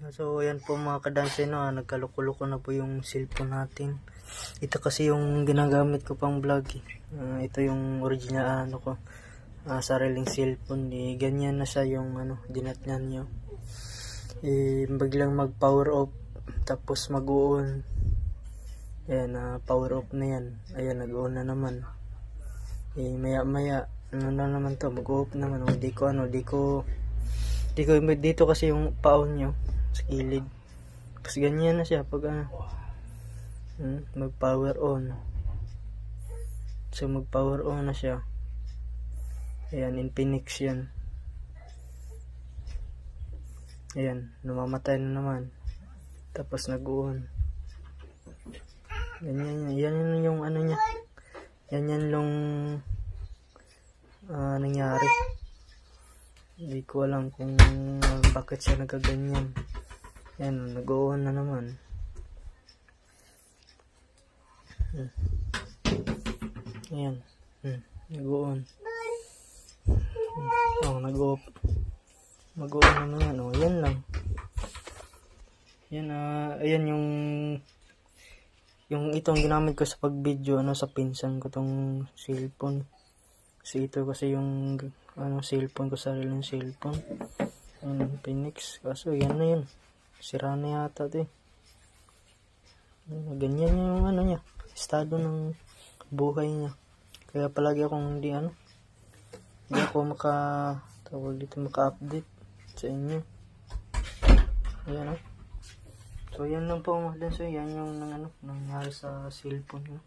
So ayan po mga kadanse, no, nagkaluko-luko na po yung cellphone natin. Ito kasi yung ginagamit ko pang vlog. Ito yung original ko, sariling cellphone. Ganyan na siya yung dinatnan nyo. Biglang mag power off tapos mag-on. Ayan, power off na yan. Ayan, nag-on na naman. Maya maya na naman to, mag-off naman. Di ko dito kasi yung paon nyo sa gilid. Tapos ganyan na siya pag mag power on. So mag power on na siya. Ayan, Infinix yan. Ayan, namamatay na naman. Tapos nag-on. Ganyan yan. Yan yung niya. Yan yung nangyari. Hindi ko alam kung bakit siya nagkaganyan. Yan, nag-on na naman. Ayan. Nag-on. Nag-off. Mag-on na naman. Yan lang. Yan, ayan yung itong ginamit ko sa pag-video, sa pinsan ko tong cellphone. Kasi ito kasi yung cellphone ko, sariling cellphone. Infinix. Kaso yan na yun. Sira na yata ito. Ganyan yung niya. Estado ng buhay niya. Kaya palagi akong hindi ako maka-update sa inyo. Ayan. So yan lang po mga danso. Yan yung nangyari sa cellphone.